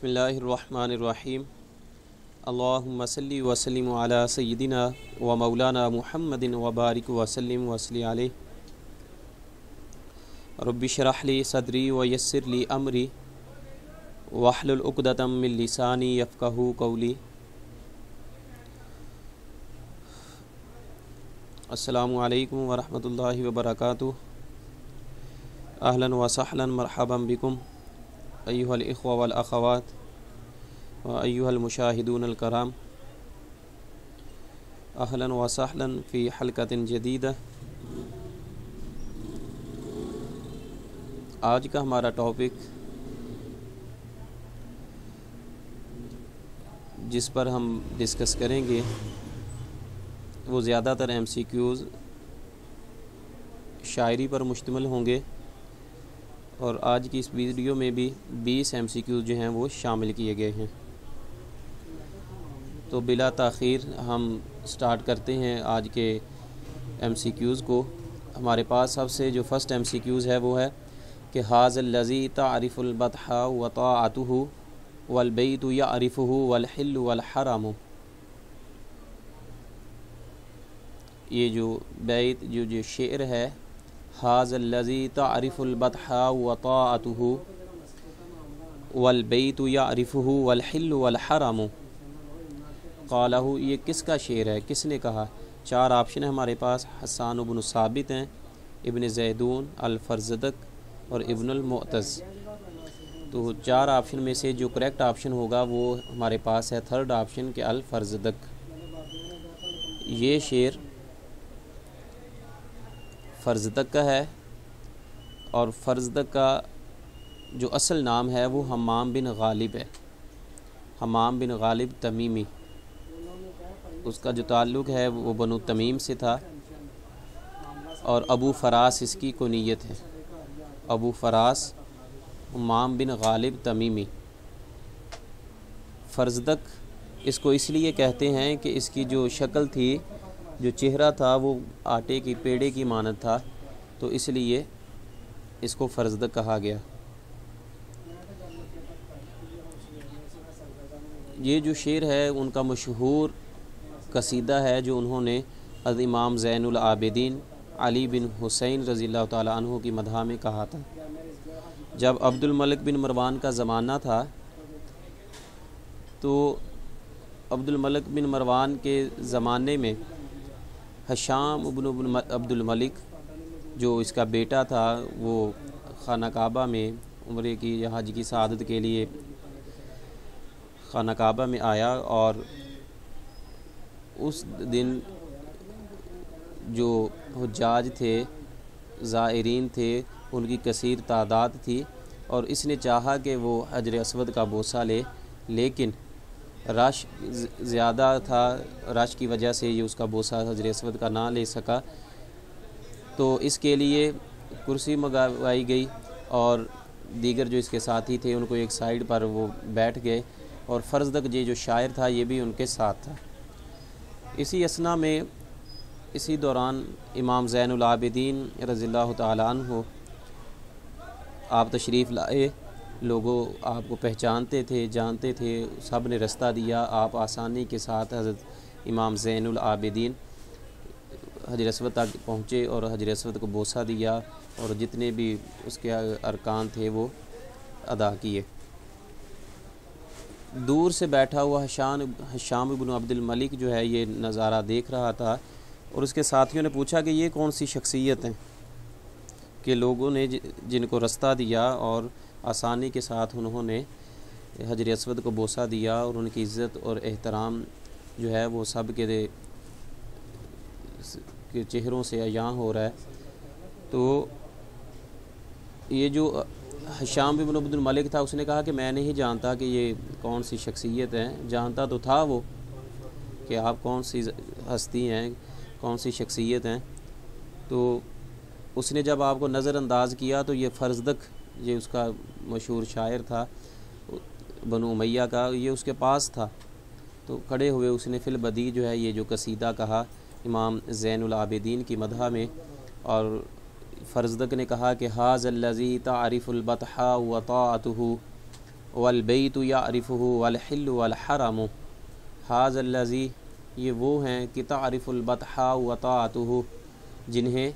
बिस्मिल्लाहिर्रहमानिर्रहीम। अल्लाहुम्मा सल्लि व सल्लिम अला सय्यिदिना व मौलाना मुहम्मदिन व बारिक व सल्लिम व सल्लि अलैहि। रब्बि शरह ली सदरी व यस्सिर ली अमरी वहलुल उक़दतम मिन लिसानी यफ़क़हू क़ौली। अस्सलामु अलैकुम व रहमतुल्लाहि व बरकातुहू। अहलन व सहलन मरहबन बिकुम अय्युहल इख़्वा वल अख़वात व अय्युहल मुशाहिदून अल कराम। अहलन व सहलन फ़ी हल्क़तिन जदीदा। आज का हमारा टॉपिक जिस पर हम डिस्कस करेंगे वो ज़्यादातर MCQs शायरी पर मुश्तमिल होंगे और आज की इस वीडियो में भी 20 MCQs जो हैं वो शामिल किए गए हैं। तो बिला ताख़ीर हम स्टार्ट करते हैं आज के MCQs को। हमारे पास सबसे जो फ़र्स्ट MCQs है वो है कि हाज़ल लज़ी तारिफ़ुल बतहा व ताअतुहु वल बैतु यारिफ़ुहु वल हिल्लु वल हरामु। ये जो बैत जो शेर है, हाज़ल लज़ी तारिफ़ुल बतहा व ताअतुहु वल बैतु यारिफ़ुहु वल हिल्लु वल हरामु क़ालहु। ये किसका शेर है, किसने कहा? 4 ऑप्शन है हमारे पास। हसन इब्न साबित हैं, इब्न ज़ैदून, अल-फ़रज़दक और इब्नुल मुअतज़। तो 4 ऑप्शन में से जो करेक्ट ऑप्शन होगा वो हमारे पास है थर्ड ऑप्शन के अल-फ़रज़दक। ये शेर फ़रज़दक का है और फ़रज़दक का जो असल नाम है वो हम्माम बिन गालिब है। हम्माम बिन गालिब तमीमी, उसका जो ताल्लुक़ है वो बनु तमीम से था और अबू फ़रास इसकी कुनियत है। अबू फ़रास हम्माम बिन गालिब तमीमी। फ़रज़दक इसको इसलिए कहते हैं कि इसकी जो शक्ल थी, जो चेहरा था वो आटे की पेड़े की मानद था, तो इसलिए इसको फ़रज़दक कहा गया। ये जो शेर है उनका मशहूर कसीदा है जो उन्होंने इमाम ज़ैनुल आबिदीन अली बिन हुसैन रज़ियल्लाहु ताला अन्हु की मदह में कहा था। जब अब्दुल मलिक बिन मरवान का ज़माना था तो अब्दुल मलिक बिन मरवान के ज़माने में हिशाम इब्न अब्दुल मलिक जो इसका बेटा था वो खाना काबा में उम्रे की या हज की सआदत के लिए खाना काबा में आया और उस दिन जो हुज्जाज थे, ज़ाइरीन थे, उनकी कसीर तादाद थी और इसने चाहा कि वो हजर अस्वद का बोसा ले, लेकिन रश ज़्यादा था। रश की वजह से ये उसका बोसा हजर अस्वद का ना ले सका, तो इसके लिए कुर्सी मंगवाई गई और दीगर जो इसके साथी थे उनको एक साइड पर वो बैठ गए और फ़रज़दक ये जो शायर था ये भी उनके साथ था। इसी असना में इसी दौरान इमाम ज़ैनुल आबिदीन रज़ियल्लाहु ताला अन्हु आप तशरीफ़ लाए। लोगों आपको पहचानते थे, जानते थे, सब ने रास्ता दिया। आप आसानी के साथ हज़रत इमाम ज़ैनुल आबिदीन हजर अस्वद तक पहुँचे और हजर अस्वद को बोसा दिया और जितने भी उसके अरकान थे वो अदा किए। दूर से बैठा हुआ हिशाम इब्न अब्दुल मलिक जो है ये नज़ारा देख रहा था और उसके साथियों ने पूछा कि ये कौन सी शख्सियत हैं कि लोगों ने जिनको रास्ता दिया और आसानी के साथ उन्होंने हजर अस्वद को बोसा दिया और उनकी इज़्ज़त और एहतराम जो है वो सब के चेहरों से अयां हो रहा है। तो ये जो हिशाम इब्न अब्दुल मलिक था उसने कहा कि मैं नहीं जानता कि ये कौन सी शख्सियत है। जानता तो था वो कि आप कौन सी हस्ती हैं, कौन सी शख्सियत हैं। तो उसने जब आपको नज़रअंदाज किया तो ये फ़रज़दक, ये उसका मशहूर शायर था बनु उमैया का, ये उसके पास था। तो खड़े हुए उसने फिल बदी जो है ये जो कसीदा कहा इमाम ज़ैनुल आबिदीन की मदह में और फ़रज़दक ने कहा कि हाज़ल लज़ी तारिफ़ुल बतहा व ताअतुहु वल बैतु यारिफुहु वल हिल्लु वल हरमु हाज़ल्लज़ी, ये वो हैं कि तारिफुल बतहा व ताअतुहु, जिन्हें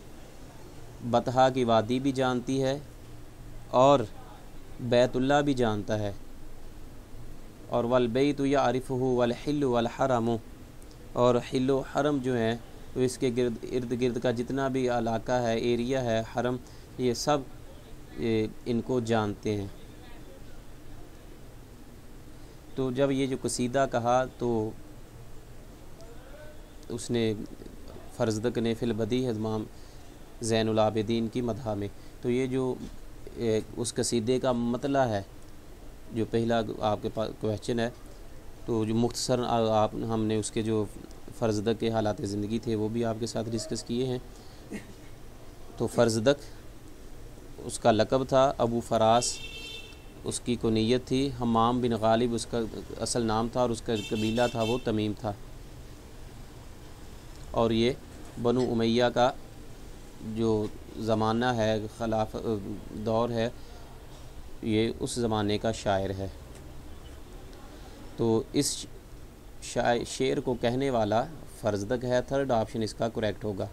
बतहा की वादी भी जानती है और बैतुल्ला भी जानता है। और वल बैतु यारिफुहु वल हिल्लु वल हरमु, और हिल्लो हरम जो है तो इसके इर्द गिर्द का जितना भी इलाका है, एरिया है, हरम, ये सब इनको जानते हैं। तो जब ये जो कसीदा कहा तो उसने फ़र्ज़दक ने फ़िल बदीह इमाम ज़ैनुल आबिदीन की मदह में, तो ये जो उस कसीदे का मतला है, जो पहला आपके पास क्वेश्चन है, तो जो मुख्तसर आप हमने उसके जो फ़र्ज़दक के हालात ज़िंदगी थे वो भी आपके साथ डिस्कस किए हैं। तो फ़र्ज़दक उसका लक़ब था, अबू फ़रास उसकी कुनियत थी, हमाम बिन गालिब उसका असल नाम था और उसका कबीला था वो तमीम था। और ये बनु उमैया का जो ज़माना है, खिलाफ दौर है, ये उस ज़माने का शायर है। तो इस शेर को कहने वाला फ़र्ज़दक है। थर्ड ऑप्शन इसका करेक्ट होगा।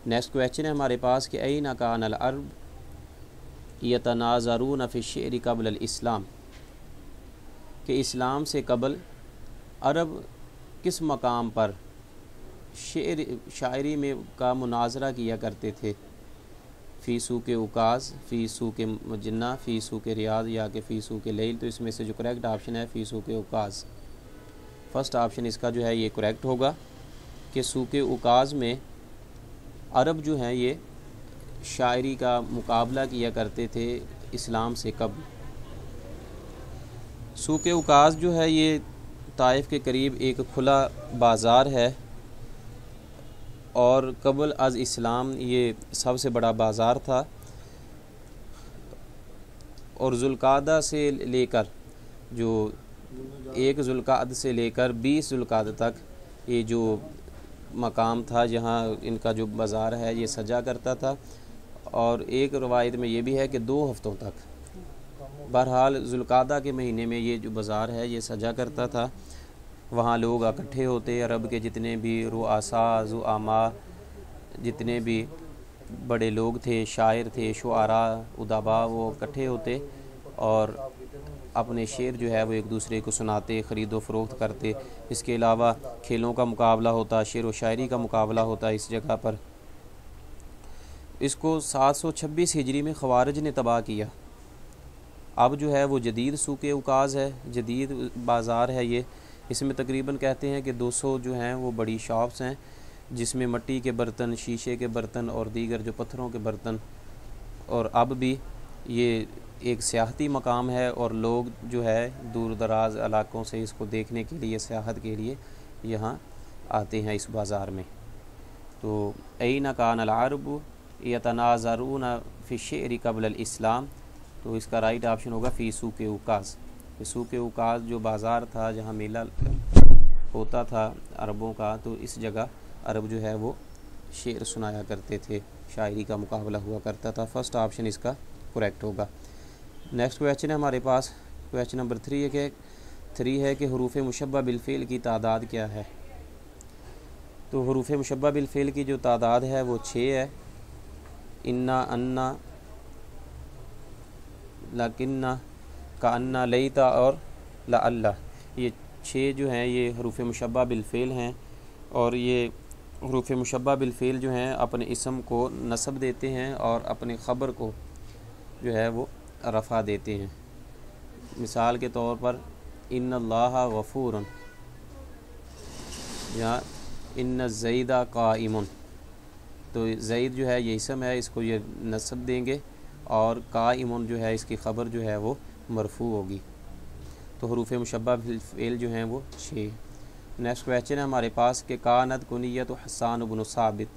नेक्स्ट क्वेश्चन है हमारे पास कि ऐना कानल अरब यतनाज़रून फ़ी शेर क़ब्ल अल इस्लाम, कि इस्लाम से कबल अरब किस मकाम पर शायरी में का मुनाजरा किया करते थे। फ़ी सूक़ उकाज़, फ़ी सूक़ मजन्ना, फ़ी सूक़ रियाज़ या कि फ़ी सूक़ लैल। तो इसमें से जो करेक्ट ऑप्शन है फ़ी सूक़ उकाज़, फ़र्स्ट ऑप्शन इसका जो है ये करेक्ट होगा कि सूक़ उकाज़ में अरब जो हैं ये शायरी का मुकाबला किया करते थे इस्लाम से कबल। सूक़ उकाज़ जो है ये ताइफ़ के करीब एक खुला बाज़ार है और कबल अज़ इस्लाम ये सबसे बड़ा बाज़ार था। और ज़ुल्क़ादा से लेकर जो 1 ज़ुल्क़ाद से लेकर 20 ज़ुल्क़ाद तक ये जो मकाम था जहाँ इनका जो बाज़ार है ये सजा करता था। और एक रवायत में ये भी है कि 2 हफ़्तों तक, बहरहाल ज़ुल्क़ादा के महीने में ये जो बाज़ार है ये सजा करता था। वहाँ लोग इकट्ठे होते, अरब के जितने भी रुआसा ज़ुआमा, जितने भी बड़े लोग थे, शायर थे, शुआरा, उदाबा, वो इकट्ठे होते और अपने शेर जो है वो एक दूसरे को सुनाते, ख़रीदो फ़रोख्त करते। इसके अलावा खेलों का मुकाबला होता, शेर व शायरी का मुकाबला होता इस जगह पर। इसको 726 हिजरी में ख़वारिज ने तबाह किया। अब जो है वो जदीद सूक़ उकाज़ है, जदीद बाज़ार है ये। इसमें तकरीबन कहते हैं कि 200 जो हैं वो बड़ी शॉप्स हैं जिसमें मिट्टी के बर्तन, शीशे के बर्तन और दीगर जो पत्थरों के बर्तन। और अब भी ये एक सियाहती मकाम है और लोग जो है दूर दराज इलाक़ों से इसको देखने के लिए, सियाहत के लिए यहाँ आते हैं इस बाज़ार में। तो ऐना कानल अरब यतनाज़रून फ़ी शेर क़ब्ल अल इस्लाम, तो इसका राइट ऑप्शन होगा फ़ी सूक़ उकाज़। सूक़ उकाज़ जो बाज़ार था जहाँ मेला होता था अरबों का, तो इस जगह अरब जो है वो शेर सुनाया करते थे, शायरी का मुकाबला हुआ करता था। फ़र्स्ट ऑप्शन इसका करेक्ट होगा। नेक्स्ट क्वेश्चन है हमारे पास, क्वेश्चन नंबर 3 है कि हुरूफ़ मुशब्बा बिलफ़िल की तादाद क्या है। तो हुरूफ़ मुशब्बा बिलफ़िल की जो तादाद है वो 6 है। इन्ना, अन्ना, लकिन्ना, कान्ना, लईता और लअल्ला, ये 6 जो हैं ये हुरूफ़ मुशब्बा बिलफ़िल हैं। और ये हुरूफ़ मुशब्बा बिलफ़िल जो हैं अपने इसम को नस्ब देते हैं और अपने ख़बर को जो है वो रफ़ा देते हैं। मिसाल के तौर पर इन्नल्लाह गफ़ूरुन या इन्न ज़ैदा क़ाइमुन, तो ज़ैद जो है ये इसम है, इसको ये नस्ब देंगे और क़ाइमुन जो है इसकी ख़बर जो है वो मरफ़ू होगी। तो हुरूफ़ मुशब्बा बिलफ़िल जो हैं वो 6। नेक्स्ट क्वेश्चन है हमारे पास कि कानत कुनियत हसन इब्न साबित,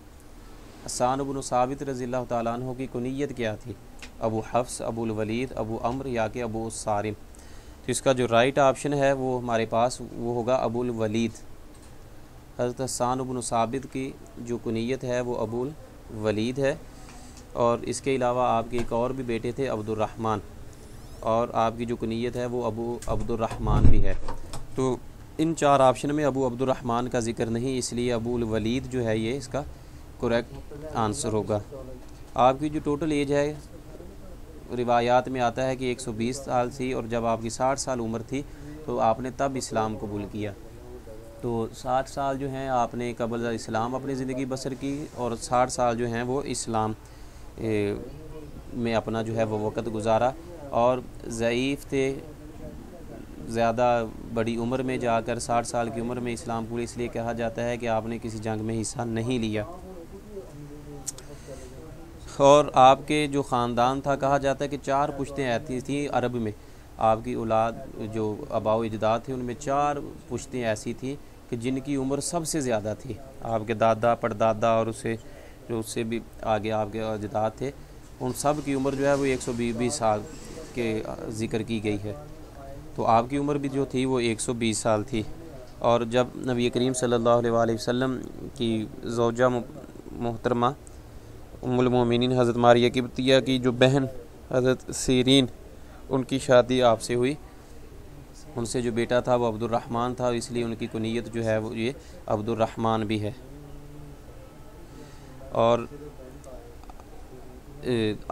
हसन इब्न साबित रज़ियल्लाहु ताला अन्हु की कुनियत क्या थी। अबू हफ्स, अबुल वलीद, अबू अम्र या कि अबू सारिम। तो इसका जो राइट ऑप्शन है वो हमारे पास वो होगा अबुल वलीद। हज़रत हसन इब्न साबित की जो कुनियत है वो अबुल वलीद है। और इसके अलावा आपके एक और भी बेटे थे अब्दुर्रहमान। और आपकी जो कुनीयत है वो अबू अब्दुर्रहमान भी है। तो इन 4 ऑप्शन में अबू अब्दुर्रहमान का ज़िक्र नहीं, इसलिए अबूल वलीद जो है ये इसका करेक्ट आंसर होगा। आपकी जो टोटल एज है रिवायात में आता है कि 120 साल थी, और जब आपकी 60 साल उम्र थी तो आपने तब इस्लाम कबूल किया। तो 60 साल जो हैं आपने कबल इस्लाम अपनी ज़िंदगी बसर की, और 60 साल जो हैं वो इस्लाम में अपना जो है वो वक़्त गुजारा। और ज़ईफ़ थे, ज़्यादा बड़ी उम्र में जाकर 60 साल की उम्र में इस्लाम कबूल, इसलिए कहा जाता है कि आपने किसी जंग में हिस्सा नहीं लिया। और आपके जो ख़ानदान था, कहा जाता है कि 4 पुश्तें ऐसी थी अरब में, आपकी औलाद जो आबाओ अजदाद थे उनमें 4 पुश्तें ऐसी थी कि जिनकी उम्र सबसे ज़्यादा थी। आपके दादा परदादा और उससे भी आगे आपके अजदाद थे, उन सब की उम्र जो है वो 120 साल के ज़िक्र की गई है। तो आपकी उम्र भी जो थी वो 120 साल थी। और जब नबी करीम सल्लल्लाहु अलैहि वसल्लम की ज़ौजा मोहतरमा उम्मुल मोमिनीन हज़रत मारिया किब्तिया की जो बहन हज़रत सीरीन, उनकी शादी आपसे हुई, उनसे जो बेटा था वो अब्दुर्रहमान था, इसलिए उनकी कुनीयत जो है वो ये अब्दुर्रहमान भी है। और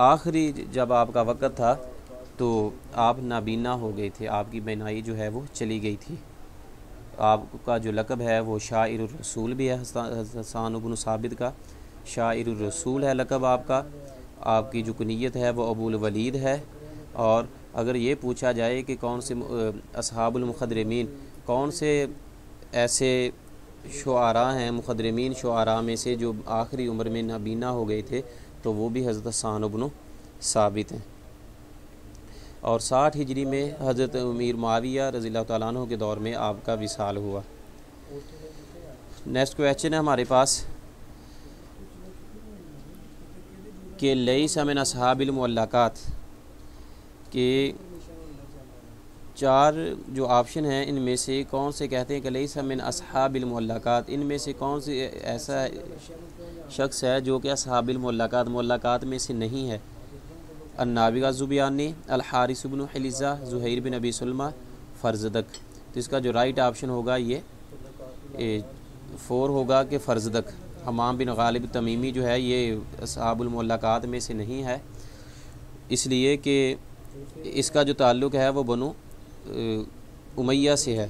आखिरी जब आपका वक़्त था तो आप नाबीना हो गए थे, आपकी बीनाई जो है वो चली गई थी। आपका जो लक़ब है वो शाइरुर रसूल भी है, हसन इब्न साबित का शाइरुर रसूल है लक़ब आपका। आपकी जो कुनीयत है वो अबूल वलीद है। और अगर ये पूछा जाए कि कौन से असहाबुल मुखदरमीन, कौन से ऐसे शुआरा हैं मुखदरमीन शुआरा में से जो आखिरी उम्र में नाबीना हो गए थे, तो वो भी हज़रत हसन इब्न साबित हैं। और 60 हिजरी में हज़रत अमीर मुआविया रज़ियल्लाहु तआला अन्हु के दौर में आपका विसाल हुआ। नेक्स्ट क्वेश्चन है हमारे पास कि लैसा मिन अस्हाबिल मुअल्लकात के 4 जो ऑप्शन हैं इनमें से कौन से कहते हैं कि लैसा मिन अस्हाबिल मुअल्लकात, इनमें से कौन से ऐसा शख्स है जो कि अस्हाबिल मुअल्लकात में से नहीं है। अन्नाबिगा ज़ुबियानी, अल हारिस इब्न हिलिज़ा, ज़ुहैर बिन अबी सुलमा, फ़रज़दक। तो इसका जो राइट ऑप्शन होगा ये 4 होगा कि फ़रज़दक। हमाम बिन गालिब तमीमी जो है ये अस्हाबुल मुअल्लकात में से नहीं है, इसलिए कि इसका जो ताल्लुक़ है वो बनु उमैया से है।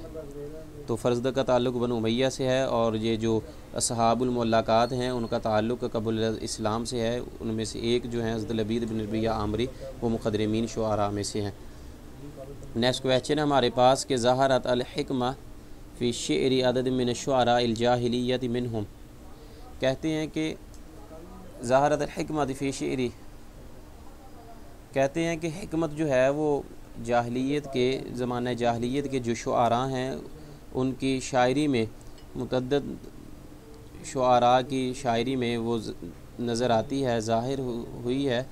तो फ़रज़दक का ताल्लुक़ बनु उमैया से है, और ये जो अस्हाबुल मुअल्लकात हैं उनका ताल्लुक़ कबुल इस्लाम से है। उनमें से एक जो है हज़रत लबीद बिन रबिया आमरी, वो मुखदरमीन शुआरा में से हैं। नेक्स्ट क्वेश्चन है हमारे पास कि ज़हरत अल हिकमा फ़ी शिअरि अदद मिन शुआरा अल जाहिलियत मिनहुम। कहते हैं कि ज़हरत अल हिकमा फ़ी शिअरि, कहते हैं कि हिकमत जो है वो जाहिलियत के ज़माने जाहिलियत के जो शुआरा हैं उनकी शायरी में, मुतअद्दिद शुआरा की शायरी में वो नज़र आती है, ज़ाहिर हुई है।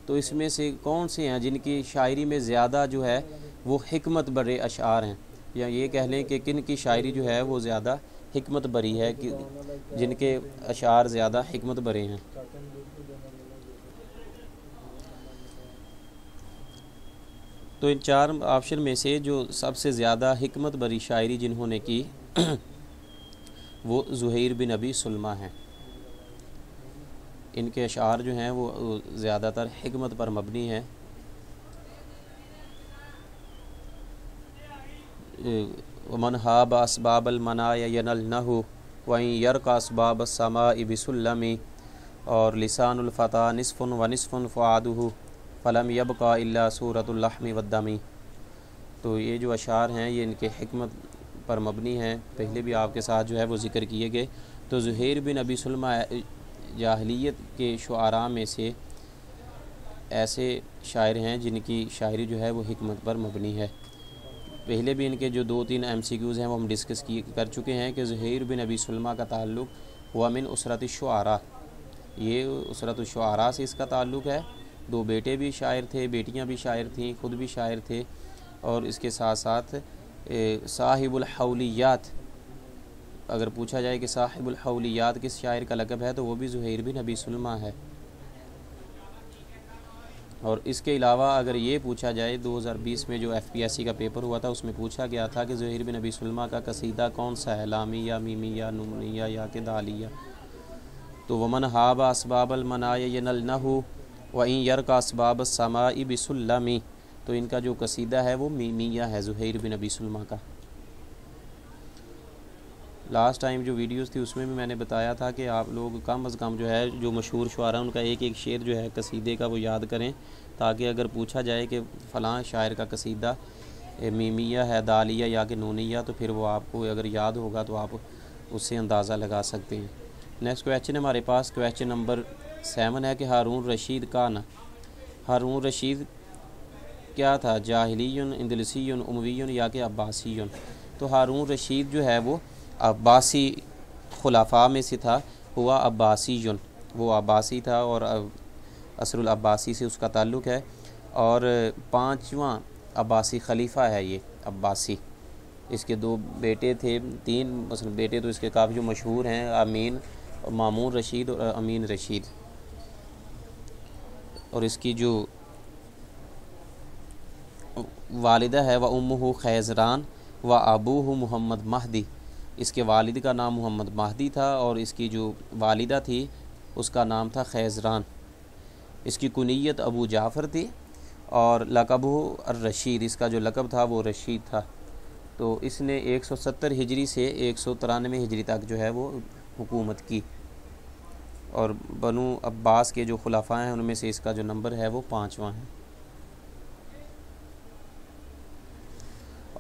तो इसमें से कौन से हैं जिनकी शायरी में ज़्यादा जो है वो हिकमत भरे अशार हैं, या ये कह लें कि किन की शायरी जो है वो ज़्यादा हिकमत भरी है, कि जिनके अशार ज़्यादा हिकमत भरे हैं। तो इन 4 ऑप्शन में से जो सबसे ज़्यादा हिकमत भरी शायरी जिन्होंने की वो ज़ुहैर बिन अबी सुलमा हैं। इनके अशार जो हैं वो ज़्यादातर हिकमत पर मबनी हैं। मन हाब असबाबल मनाया यनल नहु वहीं यरका असबाब समा बिसुल्लमी, और लिसानुल फ़ता निस्फ़ुन व निस्फ़ुन फ़ुआदुहु फ़लम यबका इल्ला सूरतुल लहमी वद्दमी। तो ये जो अशार हैं ये इनके हिकमत पर मबनी हैं, पहले भी आपके साथ जो है वो ज़िक्र किए गए। तो ज़ुहैर बिन अबी सुलमा जाहिलियत के शुआरा में से ऐसे शायर हैं जिनकी शायरी जो है वो हिकमत पर मबनी है। पहले भी इनके जो 2-3 MCQs हैं वो हम डिस्कस कर चुके हैं कि ज़ुहैर बिन अबी सुलमा का ताल्लुक़ हुआ मिन उसरत शुआरा, ये उसरत शुआरा से इसका ताल्लुक़ है। 2 बेटे भी शायर थे, बेटियां भी शायर थीं, खुद भी शायर थे। और इसके साथ साथ साहिबुल हौलियात, अगर पूछा जाए कि साहिबुल हौलियात किस शायर का लक़ब है तो वो भी ज़ुहैर बिन अबी सुलमा है। और इसके अलावा अगर ये पूछा जाए 2020 में जो FPSC का पेपर हुआ था उसमें पूछा गया था कि ज़ुहैर बिन अबी सुलमा का कसीदा कौन सा है, लामिया, मीमिया, नूनिया या कि दालिया। तो वमन हाबा असबाबल मनाय यनलनहु व इन यर का असबाब समाई बिसुल्लमी, तो इनका जो कसीदा है वो मीमिया है ज़ुहैर बिन अबी सुलमा का। लास्ट टाइम जो वीडियोस थी उसमें भी मैंने बताया था कि आप लोग कम अज़ कम जो है जो मशहूर शुआरा उनका एक एक शेर जो है कसीदे का वो याद करें, ताकि अगर पूछा जाए कि फ़लाँ शायर का कसीदा मीमिया है, दालिया या कि नूनिया, तो फिर वो आपको अगर याद होगा तो आप उससे अंदाज़ा लगा सकते हैं। नेक्स्ट क्वेश्चन हमारे पास क्वेश्चन नंबर 7 है कि हारून रशीद का ना, हारून रशीद क्या था, जाहिलियुन, इंदलसियुन, उमवियुन या कि अब्बासियुन। तो हारून रशीद जो है वो अब्बासी खुलाफा में से था, हुआ अब्बासियुन, वो अब्बासी था और असरुल अब्बासी से उसका ताल्लुक़ है और 5वां अब्बासी खलीफा है ये अब्बासी। इसके 2 बेटे थे, 3 मसलन बेटे तो इसके काफ़ी जो मशहूर हैं, अमीन, मामून रशीद और अमीन रशीद। और इसकी जो वालिदा है वह उम्मुहु खैज़रान व अबूहु मोहम्मद महदी, इसके वालिद का नाम मोहम्मद महदी था और इसकी जो वालिदा थी उसका नाम था खैज़रान। इसकी कुनियत अबू जाफ़र थी और लक़बहु ar-रशीद, इसका जो लक़ब था वो रशीद था। तो इसने 170 हिजरी से 193 हिजरी तक जो है वो हुकूमत की और बनु अब्बास के जो खुलाफा हैं उनमें से इसका जो नंबर है वो 5वां है।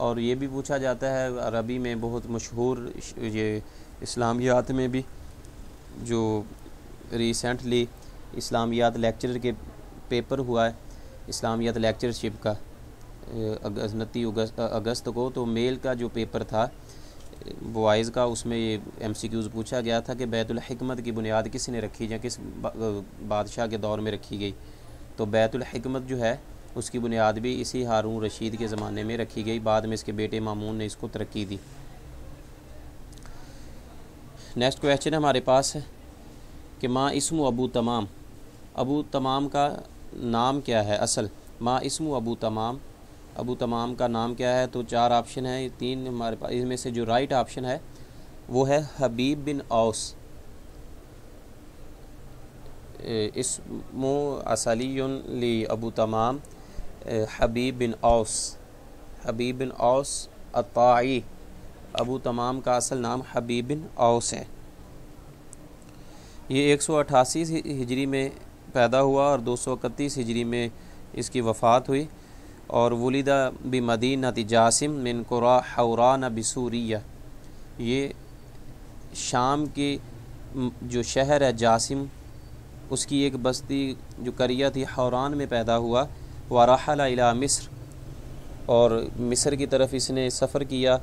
और ये भी पूछा जाता है अरबी में बहुत मशहूर, ये इस्लामियात में भी जो रिसेंटली इस्लामियात लेक्चरर के पेपर हुआ है, इस्लामियात लेक्चरशिप का 29 अगस्त को, तो मेल का जो पेपर था बॉयज़ का, उसमें ये MCQs पूछा गया था कि बैतुल हिकमत की बुनियाद किसने रखी या किस बादशाह के दौर में रखी गई। तो बैतुल हिकमत जो है उसकी बुनियाद भी इसी हारून रशीद के ज़माने में रखी गई, बाद में इसके बेटे मामून ने इसको तरक्की दी। नेक्स्ट क्वेश्चन हमारे पास है कि माँ इस्मु अबू तमाम, अबू तमाम का नाम क्या है असल, माँ इस्मु अबू तमाम, अबू तमाम का नाम क्या है। तो 4 ऑप्शन है, 3 हमारे पास, इसमें से जो राइट ऑप्शन है वो है हबीब बिन औस। इस्मु असलियुन ली अबू तमाम हबीब बिन औस, हबीब बिन औस अत्ताई, अबू तमाम का असल नाम हबीब बिन औस है। ये 188 हिजरी में पैदा हुआ और 231 हिजरी में इसकी वफ़ात हुई और वुलिदा बि मदीनति जासिम मिन कुरा हौरान बिसूरिया, ये शाम की जो शहर है जासिम उसकी एक बस्ती जो करिया थी हौरान में पैदा हुआ। वरहला इला मिस्र, और मिस्र की तरफ इसने सफ़र किया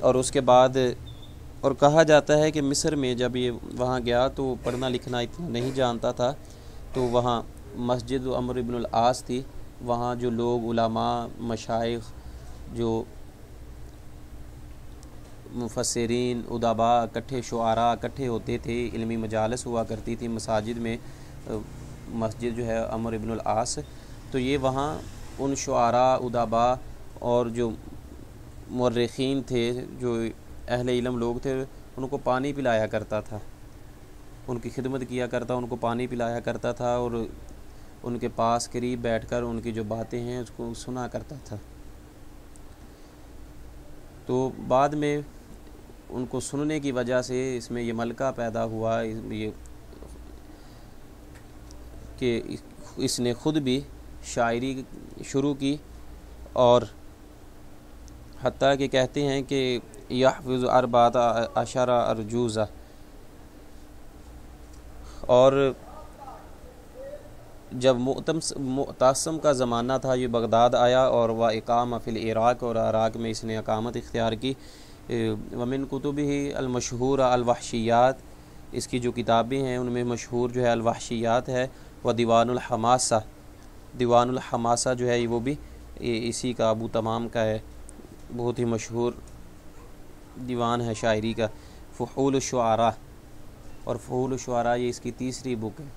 और उसके बाद, और कहा जाता है कि मिस्र में जब ये वहाँ गया तो पढ़ना लिखना इतना नहीं जानता था, तो वहाँ मस्जिद अमर इब्न अल-आस थी, वहाँ जो लोग उलमा मशाइख जो मुफस्सिरीन उदाबा इकट्ठे शुआरा इकट्ठे होते थे, इल्मी मजालिस हुआ करती थी मसाजिद में, मस्जिद जो है अमर इब्न अल-आस, तो ये वहाँ उन शुआरा उदाबा और जो मुर्रिखीन थे, जो अहले इल्म लोग थे, उनको पानी पिलाया करता था, उनकी खिदमत किया करता, उनको पानी पिलाया करता था और उनके पास करीब बैठकर उनकी जो बातें हैं उसको सुना करता था। तो बाद में उनको सुनने की वजह से इसमें ये मलका पैदा हुआ, ये कि इसने ख़ुद भी शायरी शुरू की और हत्ता कि कहते हैं कि यहफ़िज़ु अरबात अशरा अर्जूज़ा, और जब मुअतसम का ज़माना था ये बगदाद आया और वह इकामा फ़िल इराक़, और इराक़ में इसने अकामत इख्तियार की। वमिन कुतुबिही अल-मशहूर अल-वहशियात, इसकी जो किताबें हैं उनमें मशहूर जो है अल-वहशियात है, व दीवानुल हमासा, दीवानुल हमासा जो है वो भी इसी का अबू तमाम का है, बहुत ही मशहूर दीवान है शायरी का। फ़ुहूल शुआरा, और फ़ुहूल शुआरा ये इसकी तीसरी बुक है।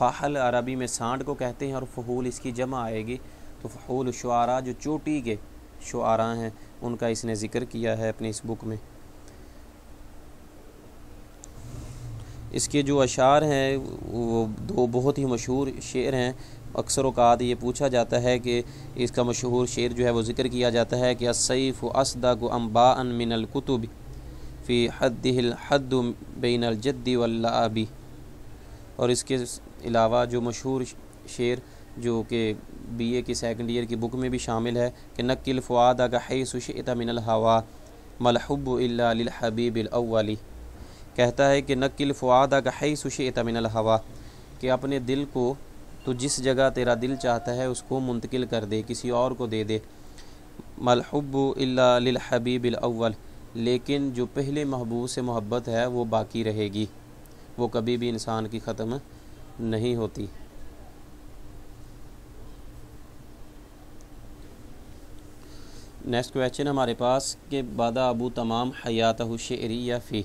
फ़ाहल अरबी में सांड को कहते हैं और फ़हूल इसकी जमा आएगी, तो फ़हूल शुआरा जो चोटी के शुआरा हैं उनका इसने ज़िक्र किया है अपनी इस बुक में। इसके जो अशार हैं वो दो बहुत ही मशहूर शेर हैं। अक्सर औक़ात ये पूछा जाता है कि इसका मशहूर शेर जो है वो ज़िक्र किया जाता है कि अस्सैफ़ु अस्दक़ु अम्बाअन मिनल कुतुब फ़ी हद्दिहिल हद्दु बैनल जद्दी वल्लअबी। और इसके अलावा जो मशहूर शेर जो कि BA की सेकंड ईयर की बुक में भी शामिल है कि नक्किल फ़ुआदक हैसु शिअत मिनल हवा मल हुब्बु इल्ला लिल हबीबिल अव्वली। कहता है कि नक्किल फ़ुआदक हैसु शिअत मिनल हवा, कि अपने दिल को तो जिस जगह तेरा दिल चाहता है उसको मुंतकिल कर दे, किसी और को दे दे। मल हुब्बु इल्ला लिल हबीबिल अव्वल, लेकिन जो पहले महबूब से मोहब्बत है वो बाकी रहेगी, वो कभी भी इंसान की ख़त्म नहीं होती। नेक्स्ट क्वेश्चन हमारे पास कि बादा अबू तमाम हयातहु शेरिया फ़ी।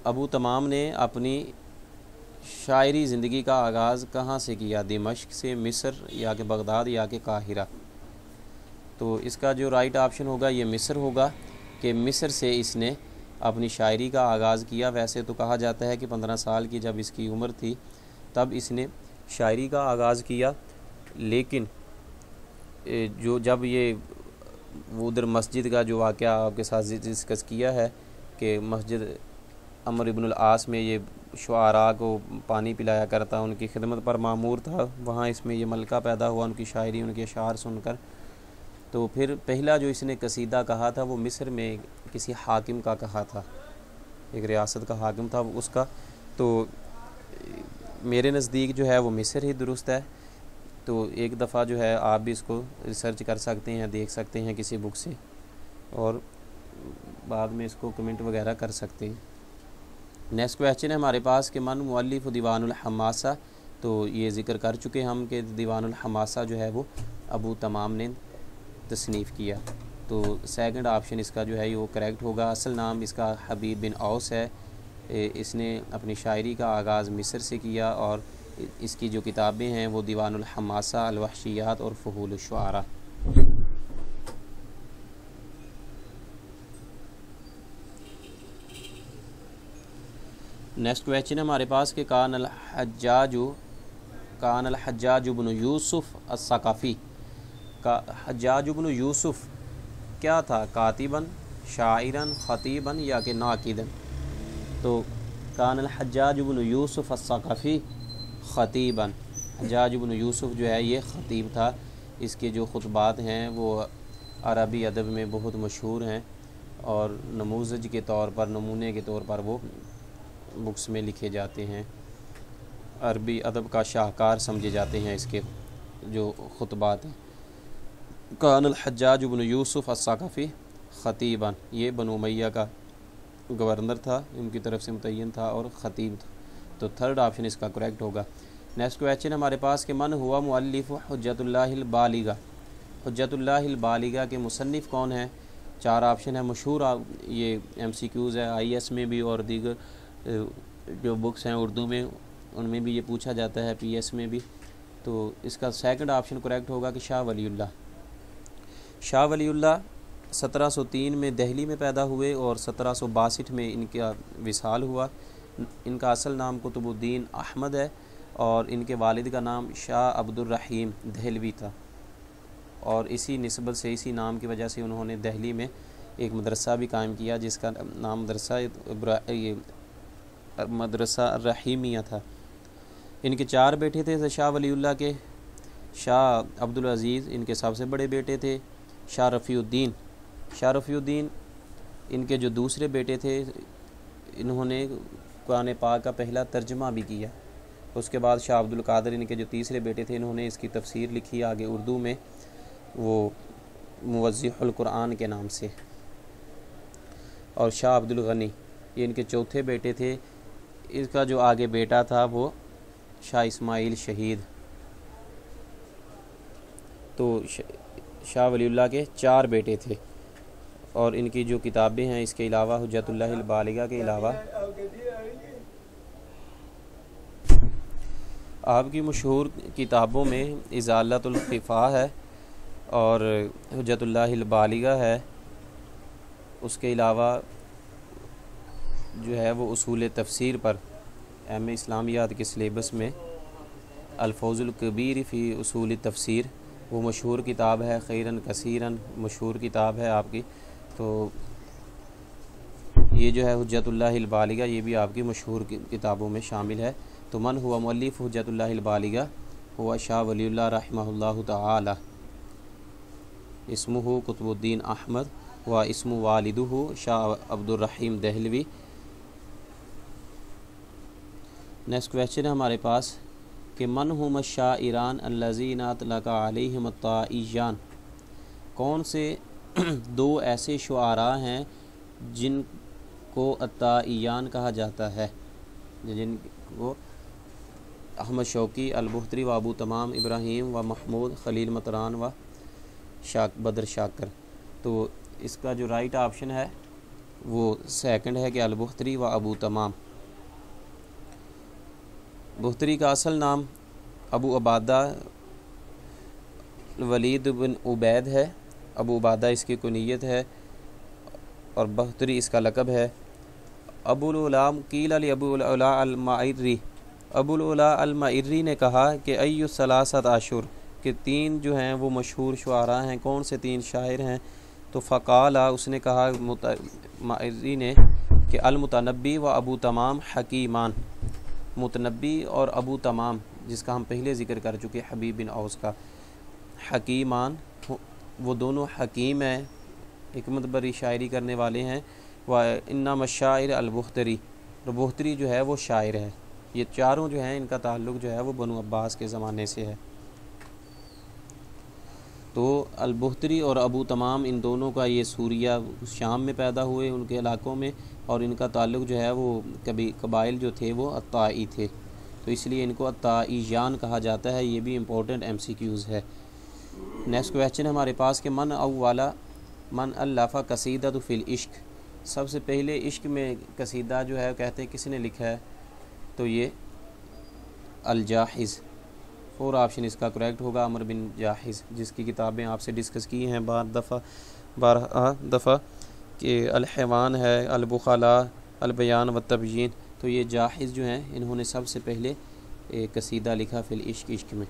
अबू तमाम ने अपनी शायरी ज़िंदगी का आगाज़ कहाँ से किया? दिमश्क से, मिस्र, या कि बगदाद, या कि काहिरा? तो इसका जो राइट ऑप्शन होगा ये मिस्र होगा, कि मिस्र से इसने अपनी शायरी का आगाज़ किया। वैसे तो कहा जाता है कि 15 साल की जब इसकी उम्र थी तब इसने शायरी का आगाज़ किया, लेकिन जो जब ये वो उधर मस्जिद का जो वाक़या आपके साथ डिस्कस किया है कि मस्जिद अमर इब्नुल आस में ये शुआरा को पानी पिलाया करता, उनकी खिदमत पर मामूर था, वहाँ इसमें ये मलका पैदा हुआ उनकी शायरी, उनके अशार सुनकर। तो फिर पहला जो इसने कसीदा कहा था वो मिस्र में किसी हाकिम का कहा था, एक रियासत का हाकिम था उसका। तो मेरे नज़दीक जो है वो मिस्र ही दुरुस्त है। तो एक दफ़ा जो है आप भी इसको रिसर्च कर सकते हैं, देख सकते हैं किसी बुक से, और बाद में इसको कमेंट वगैरह कर सकते हैं। नेक्स्ट क्वेश्चन है हमारे पास कि मन मुअल्लिफ़ दीवानुल हमासा। तो ये ज़िक्र कर चुके हम कि दीवानुल हमासा जो है वो अबू तमाम ने तसनीफ़ किया। तो सेकंड ऑप्शन इसका जो है वो करेक्ट होगा। असल नाम इसका हबीब बिन औस है। इसने अपनी शायरी का आगाज़ मिस्र से किया और इसकी जो किताबें हैं वो दीवानुल हमासा, अल वहशियात और फ़ुहूल शुआरा। नेक्स्ट क्वेश्चन है हमारे पास कि कान अल हज्जाज इब्न यूसुफ़ अस्सक़फ़ी। का हज्जाज इब्न यूसुफ़ क्या था? कातिबन, शाइरन, ख़तीबन, या कि नाकिदन? तो कान अल हज्जाज इब्न यूसुफ़ अस्सक़फ़ी ख़तीबन। हज्जाज इब्न यूसुफ़ जो है ये ख़तीब था। इसके जो खुतबात हैं वो अरबी अदब में बहुत मशहूर हैं और नमूज़ज के तौर पर, नमूने के तौर पर वो बुक्स में लिखे जाते हैं। अरबी अदब का शाहकार समझे जाते हैं इसके जो खुतबात हैं। कान अल हज्जाज इब्न यूसुफ़ अस्सक़फ़ी ख़तीबन, ये बनु उमय्या का गवर्नर था, उनकी तरफ से मुतय्यन था और ख़तीब था। तो थर्ड ऑप्शन इसका करेक्ट होगा। नेक्स्ट क्वेश्चन हमारे पास कि मन हुआ मुअल्लिफ़ हुज्जतुल्लाहिल बालिगा। हुज्जतुल्लाहिल बालिगा के मुसन्निफ़ कौन है? चार ऑप्शन है। मशहूर ये MCQs है IAS में भी और दीगर जो बुक्स हैं उर्दू में उनमें भी ये पूछा जाता है, PS में भी। तो इसका सेकंड ऑप्शन करेक्ट होगा कि शाह वलीउल्लाह। शाह वलीउल्लाह 1703 में दिल्ली में पैदा हुए और 1762 में इनका विसाल हुआ। इनका असल नाम कुतुबुद्दीन अहमद है और इनके वालिद का नाम शाह अब्दुर्रहीम दहलवी था, और इसी निस्बत से, इसी नाम की वजह से उन्होंने दिल्ली में एक मदरसा भी कायम किया जिसका नाम मदरसा रहीमिया था। इनके चार बेटे थे शाह वलीउल्लाह के। शाह अब्दुल अज़ीज़ इनके सबसे बड़े बेटे थे। शाह रफ़ीउद्दीन इनके जो दूसरे बेटे थे, इन्होंने कुरान पाक का पहला तर्जमा भी किया। उसके बाद शाह अब्दुल कादिर इनके जो तीसरे बेटे थे, इन्होंने इसकी तफसीर लिखी आगे उर्दू में, वो मुवज़्ज़िहुल कुरान के नाम से। और शाह अब्दुल गनी ये इनके चौथे बेटे थे। इसका जो आगे बेटा था वो शाह इस्माइल शहीद। तो शाह वलीउल्लाह के चार बेटे थे और इनकी जो किताबें हैं इसके अलावा हुज्जतुल्लाहिल बालिगा के अलावा आपकी मशहूर किताबों में इज़ालतुल ख़िफ़ा है और हुज्जतुल्लाहिल बालिगा है। उसके अलावा जो है वो उसूल तफ़सीर पर एम.ए. इस्लामियात के सिलेबस में अल-फ़ौज़ुल कबीर फ़ी उसूल तफ़सीर वो मशहूर किताब है। खैरन कसीरन मशहूर किताब है आपकी। तो ये जो है हुज्जतुल्लाहिल बालिगा ये भी आपकी मशहूर किताबों में शामिल है। तो मन हुआ मुअल्लिफ़ हुज्जतुल्लाहिल बालिगा हुआ शाह वलीउल्लाह रहमहुल्लाहु तआला, इस्मुहु कुतुबुद्दीन अहमद व इस्मु वालिदुहु शाह अब्दुर्रहीम दहलवी। नेक्स्ट क्वेश्चन है हमारे पास कि मन हुम शाइरान अल्लज़ीना अतलका अलैहिम अत्ताइयान, कौन से दो ऐसे शुआरा हैं जिनको अत्ताइयान कहा जाता है, जिनको अहमद शौकी, अल-बुख्तरी व अबू तमाम, इब्राहीम व महमूद, खलील मतरान व बदर शाकर। तो इसका जो राइट ऑप्शन है वो सेकंड है कि अल-बुख्तरी व अबू तमाम। बुख्तरी का असल नाम अबू उबादा वलीद बिन उबैद है। अबू उबादा इसकी कुनियत है और बुख्तरी इसका लक़ब है। अबुल उला कील अली अबुल उला अल-माइरी, अबुल उला अल-माइरी ने कहा कि अय्यु सलासत आशुर, कि तीन जो हैं वो मशहूर शुआरा हैं। कौन से तीन शायर हैं? तो फ़काला उसने कहा माइरी ने कि अल-मुतनब्बी व अबू तमाम हकीमान, मुतनब्बी और अबू तमाम जिसका हम पहले ज़िक्र कर चुके हबीब बिन औस का, हकीमान वो दोनों हकीम हैं, हिकमत भरी शायरी करने वाले हैं। व इन्ना मशाइर अल-बुख्तरी, और बुख्तरी जो है वो शायर है। ये चारों जो हैं इनका ताल्लुक़ जो है वो बनु अब्बास के ज़माने से है। तो अल-बुख्तरी और अबू तमाम इन दोनों का ये सूरिया शाम में पैदा हुए उनके इलाक़ों में, और इनका ताल्लुक़ जो है वो कभी कबाइल जो थे वो अत्ताई थे, तो इसलिए इनको अत्ताइयान कहा जाता है। ये भी इम्पोर्टेंट MCQs है। नेक्स्ट क्वेश्चन हमारे पास कि मन अल्लाफ़ा कसीदतु फ़िल इश्क, सबसे पहले इश्क में कसीदा जो है कहते हैं किसने लिखा है? तो ये अल-जाहिज़, 4 ऑप्शन इसका करेक्ट होगा, अमर बिन जाहिज़, जिसकी किताबें आपसे डिस्कस की हैं 12 दफ़ा कि अल-हैवान है, अल-बुखला, अल-बयान व तबयीन। तो ये जाहिज़ जो हैं इन्होंने सबसे पहले कसीदा लिखा फ़िल इश्क, इश्क में।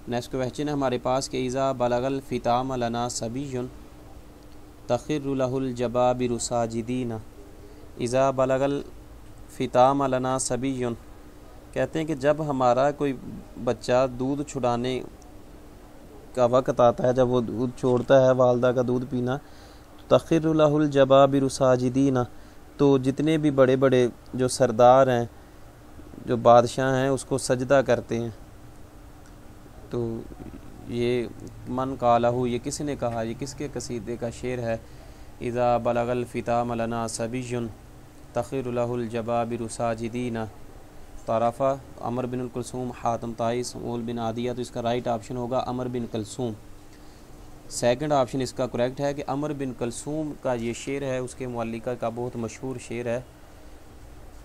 नेक्स्ट क्वेश्चन है हमारे पास कि इज़ा बलगल फ़िताम लना सबियुन तखिरु लहुल जबाबिरु साजिदीना, इज़ा बलगल फ़िताम लना सबियुन, कहते हैं कि जब हमारा कोई बच्चा दूध छुड़ाने का वक़्त आता है, जब वो दूध छोड़ता है वालदा का दूध पीना, तो तखिरु लहुल जबाबिरु साजिदीना, तो जितने भी बड़े बड़े जो सरदार हैं, जो बादशाह हैं, उसको सजदा करते हैं। तो ये मन कालहू, ये किसने कहा? ये किसके कसीदे का शेर है? इज़ा बलगल फ़िताम लना सबियुन तखिरु लहुल जबाबिरु साजिदीना, तारफ़ा अमर बिन कुलसूम, हातम ताई, समूल बिन आदिया। तो इसका राइट ऑप्शन होगा अमर बिन कुलसूम। सेकंड ऑप्शन इसका करेक्ट है कि अमर बिन कुलसूम का ये शेर है, उसके मुअल्लिका का बहुत मशहूर शेर है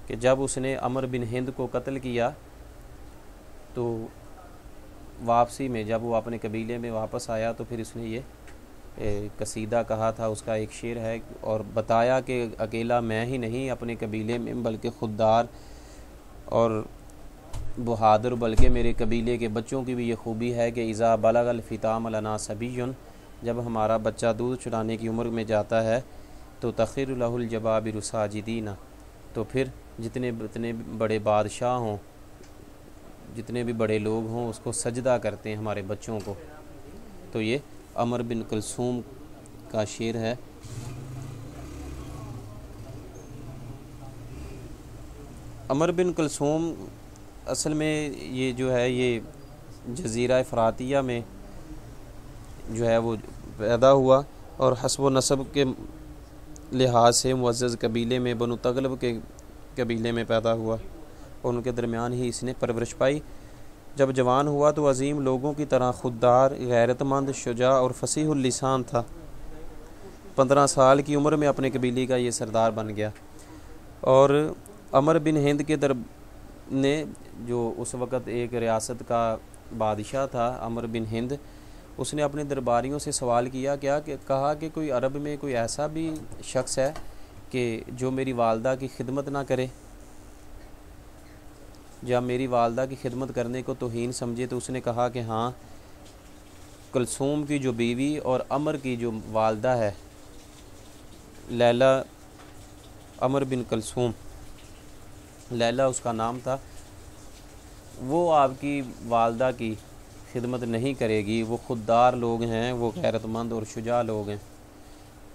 कि जब उसने अमर बिन हिंद को कत्ल किया तो वापसी में जब वो अपने कबीले में वापस आया तो फिर उसने ये कसीदा कहा था, उसका एक शेर है, और बताया कि अकेला मैं ही नहीं अपने कबीले में बल्कि खुददार और बहादुर बल्कि मेरे कबीले के बच्चों की भी ये खूबी है कि इज़ा बलगल फ़िताम लना सबियुन, जब हमारा बच्चा दूध चुराने की उम्र में जाता है तो तखिरु लहुल जबाबिरु साजिदीना, तो फिर जितने बड़े बादशाह हों, जितने भी बड़े लोग हों, उसको सजदा करते हैं हमारे बच्चों को। तो ये अमर बिन कुलसूम का शेर है। अमर बिन कुलसूम असल में ये जो है ये जज़ीरा फ़रातिया में जो है वो पैदा हुआ और हस्ब व नसब के लिहाज से मुअज़्ज़ज़ कबीले में बनु तगलब के कबीले में पैदा हुआ और उनके दरमियान ही इसने परवरिश पाई। जब जवान हुआ तो अजीम लोगों की तरह खुददार, गैरतमंद, शुजा और फसीहुल लिसान था। 15 साल की उम्र में अपने कबीले का ये सरदार बन गया और अमर बिन हिंद के ने, जो उस वक़्त एक रियासत का बादशाह था, अमर बिन हिंद, उसने अपने दरबारियों से सवाल किया कहा कि कोई अरब में कोई ऐसा भी शख्स है कि जो मेरी वालदा की खिदमत ना करे, जब मेरी वालदा की खिदमत करने को तौहीन समझे। तो उसने कहा कि हाँ, कुलसूम की जो बीवी और अमर की जो वालदा है, लैला, अमर बिन कुलसूम, लैला उसका नाम था, वो आपकी वालदा की खिदमत नहीं करेगी, वो खुददार लोग हैं, वो गैरतमंद और शुजा लोग हैं।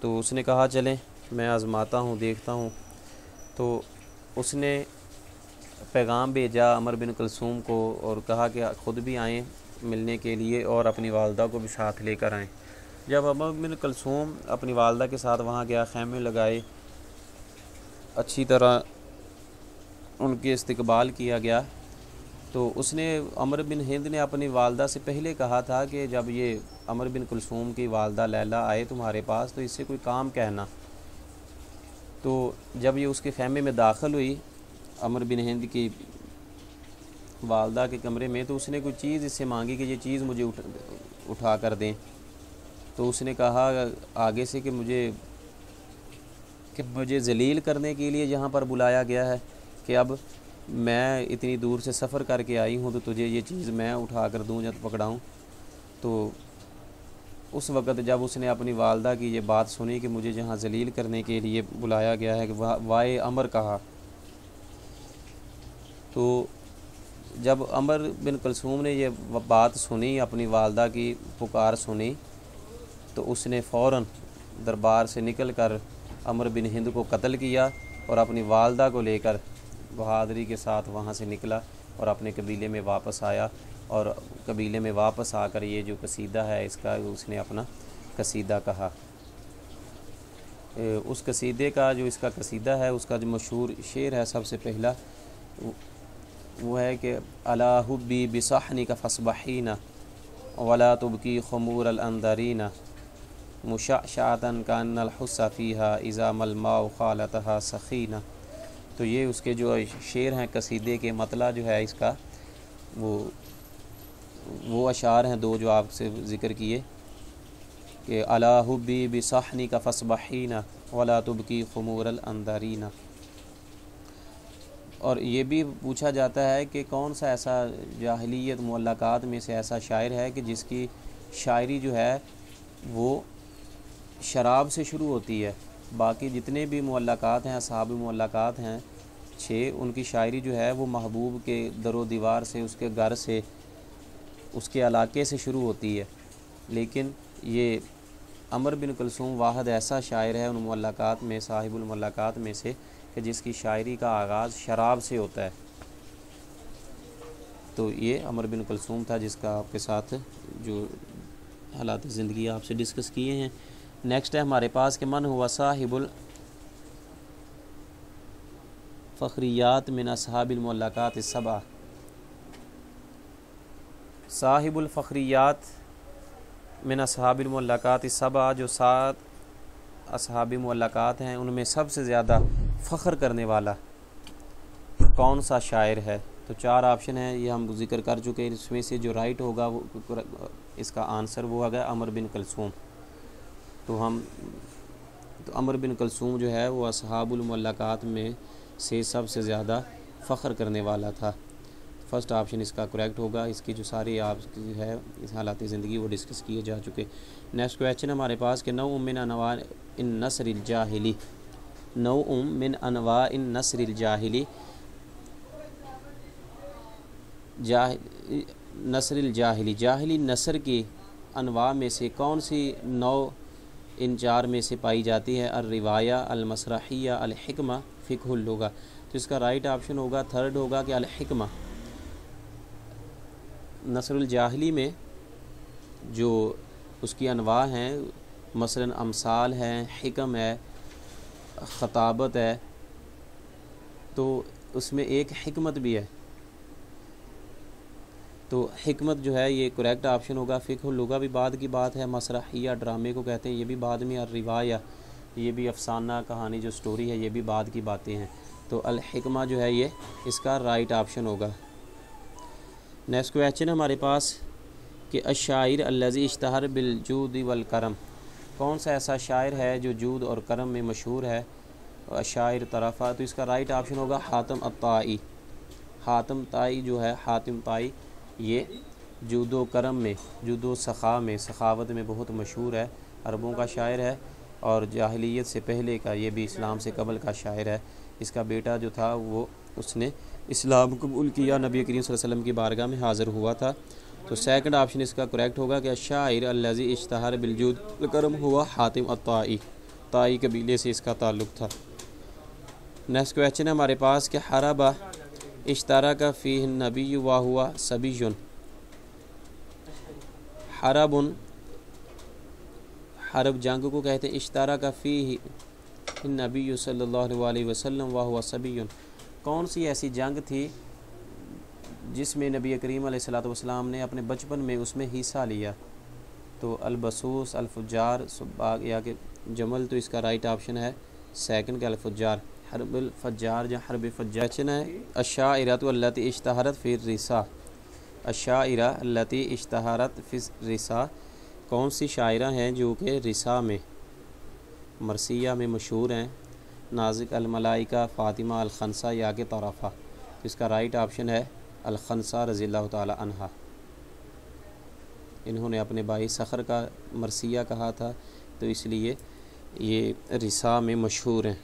तो उसने कहा चलें मैं आज़माता हूँ, देखता हूँ। तो उसने पैगाम भेजा अमर बिन कुलसूम को और कहा कि ख़ुद भी आएँ मिलने के लिए और अपनी वालदा को भी साथ लेकर आएँ। जब अमर बिन कुलसूम अपनी वालदा के साथ वहाँ गया, ख़ैमे लगाए, अच्छी तरह उनके इस्तकबाल किया गया। तो उसने, अमर बिन हिंद ने अपनी वालदा से पहले कहा था कि जब ये अमर बिन कुलसूम की वालदा लैला आए तुम्हारे पास तो इससे कोई काम कहना। तो जब ये उसके ख़ैमे में दाखिल हुई अमर बिन हिंद की वालदा के कमरे में, तो उसने कोई चीज़ इससे मांगी कि ये चीज़ मुझे उठा कर दें। तो उसने कहा आगे से कि मुझे ज़लील करने के लिए यहाँ पर बुलाया गया है, कि अब मैं इतनी दूर से सफ़र करके आई हूँ तो तुझे ये चीज़ मैं उठा कर दूँ या पकड़ाऊँ। तो उस वक़्त जब उसने अपनी वालदा की ये बात सुनी कि मुझे जहाँ ज़लील करने के लिए बुलाया गया है, कि वाए अमर कहा। तो जब अमर बिन कुलसूम ने ये बात सुनी, अपनी वालदा की पुकार सुनी, तो उसने फ़ौरन दरबार से निकल कर अमर बिन हिंद को कत्ल किया और अपनी वालदा को लेकर बहादुरी के साथ वहाँ से निकला और अपने कबीले में वापस आया। और कबीले में वापस आकर ये जो कसीदा है इसका उसने अपना कसीदा कहा। उस कसीदे का जो इसका कसीदा है, उसका जो मशहूर शेर है सबसे पहला वो है कि अला हुब्बी बिसहनी का फसबहीना वला तुबकी खमूर अल अंदरीना मुशाशातन कान्नल हुस्सा फ़ीहा इज़ा मलमाउ खालतहा सखीना। तो ये उसके जो शेर हैं कसीदे के, मतला जो है इसका वो अशार हैं दो जो आपसे ज़िक्र किए कि अला हुब्बी बिसहनी का फसबहीना वला तुबकी खमूर अल अंदरीना। और ये भी पूछा जाता है कि कौन सा ऐसा जाहिलियत मुअल्लक़ात में से ऐसा शायर है कि जिसकी शायरी जो है वो शराब से शुरू होती है। बाकी जितने भी मुअल्लक़ात हैं, असहाबी मुअल्लक़ात हैं 6, उनकी शायरी जो है वो महबूब के दरो दीवार से, उसके घर से, उसके इलाके से शुरू होती है। लेकिन ये अमर बिन कुलसूम वाहिद ऐसा शायर है उन मुअल्लक़ात में, साहिबुल मुअल्लक़ात में से, कि जिसकी शायरी का आगाज़ शराब से होता है। तो ये अमर बिन कुलसूम था जिसका आपके साथ जो हालात ज़िंदगी आपसे डिस्कस किए हैं। नेक्स्ट है हमारे पास कि मन हुआ साहिबुल फ़ख्रियात मिन अस्हाबिल मुअल्लक़ात सबा। साहिबुल फ़ख्रियात मिन अस्हाबिल मुअल्लक़ात सबा, जो 7 अस्हाबी मुअल्लक़ात हैं उनमें सबसे ज़्यादा फ़ख्र करने वाला कौन सा शायर है। तो 4 ऑप्शन हैं, ये हम जिक्र कर चुके हैं। इसमें से जो राइट होगा वो इसका आंसर वो होगा अमर बिन कुलसूम। तो अमर बिन कुलसूम जो है वो अस्हाबुल मुअल्लक़ात में से सबसे ज़्यादा फ़ख्र करने वाला था। फर्स्ट ऑप्शन इसका करेक्ट होगा। इसकी जो सारी आप है इस हालात ज़िंदगी वो डिस्कस किए जा चुके। नेक्स्ट क्वेश्चन हमारे पास कि नौ मिन अनवा इन नस्रिल जाहिली, नौ मिन अनवा इन नस्रिल जाहिली, नस्रिल जाहिली, जाहिली नस्र की अनवा में से कौन सी 9 इन 4 में से पाई जाती है। अल रिवाया, अल मसरहिया, अल हिकमा, फ़िक़हुल लुग़ा। तो इसका राइट ऑप्शन होगा, थर्ड होगा कि अल हिकमा। नस्रुल जाहिली में जो उसकी अनवा हैं मसलन अमसाल हैं, हिकम है, ख़ताबत है, तो उसमें एक हिकमत भी है। तो हिकमत जो है ये करेक्ट ऑप्शन होगा। फ़िक़हुल लुग़ा भी बाद की बात है, मसरहिया ड्रामे को कहते हैं, ये भी बाद में, और रिवाया ये भी अफसाना कहानी जो स्टोरी है ये भी बाद की बातें हैं। तो अल हिकमा जो है ये इसका राइट ऑप्शन होगा। नेक्स्ट क्वेश्चन हमारे पास कि अशायर अल्लज़ी इश्तहर बिल जूद वल करम, कौन सा ऐसा शायर है जो जूद और करम में मशहूर है। अशायर तरफ़ा, तो इसका राइट ऑप्शन होगा हातिम अत्ताई। हातिम ताई जो है, हातिम ताई ये जूदो करम में, जूदो सखा में, सखावत में बहुत मशहूर है, अरबों का शायर है और जाहिलियत से पहले का, ये भी इस्लाम से कबल का शायर है। इसका बेटा जो था वो उसने इस्लाम कबूल किया, नबी करीम सल्लल्लाहु अलैहि वसल्लम की बारगाह में हाज़िर हुआ था। तो सेकंड ऑप्शन इसका करेक्ट होगा कि शायर अल्लज़ी इश्तहर बिलजूद करम हुआ हातिम अत्ताई, ताई कबीले से इसका ताल्लुक़ था। नेक्स्ट क्वेश्चन है हमारे पास कि हरबा इश्तरा का फ़ी नबी वा हुआ सबीजुन। हरबुन, हरब जंग को कहते हैं, इश्तरा का फ़ी नबी सल्लल्लाहु अलैहि वसल्लम वा हुआ सबीजुन, कौन सी ऐसी जंग थी जिसमें नबी करीम अलैहिस्सलातु वस्सलाम ने अपने बचपन में उसमें हिस्सा लिया। तो अल-बसूस, अल-फुज्जार, सुब्बाग या कि जमल, तो इसका राइट ऑप्शन है सेकंड का अल-फुज्जार, हरबुल फज्जार या हरब फज्जार। क्वेश्चन है अशाइरतु अल्लती इश्तहरत फिर रिसा। अशाइरा अल्लती इश्तहरत फिर रिसा, कौन सी शायरा हैं जो कि रिसा में, मरसिया में मशहूर हैं। नाज़िक, अल-मलाइका, फ़ातिमा, अल-खंसा या कि तरफ़ा। तो इसका राइट ऑप्शन है अल-खंसा रज़ियल्लाहु ताला अन्हा। इन्होंने अपने भाई सखर का मरसिया कहा था, तो इसलिए ये रिसा में मशहूर हैं।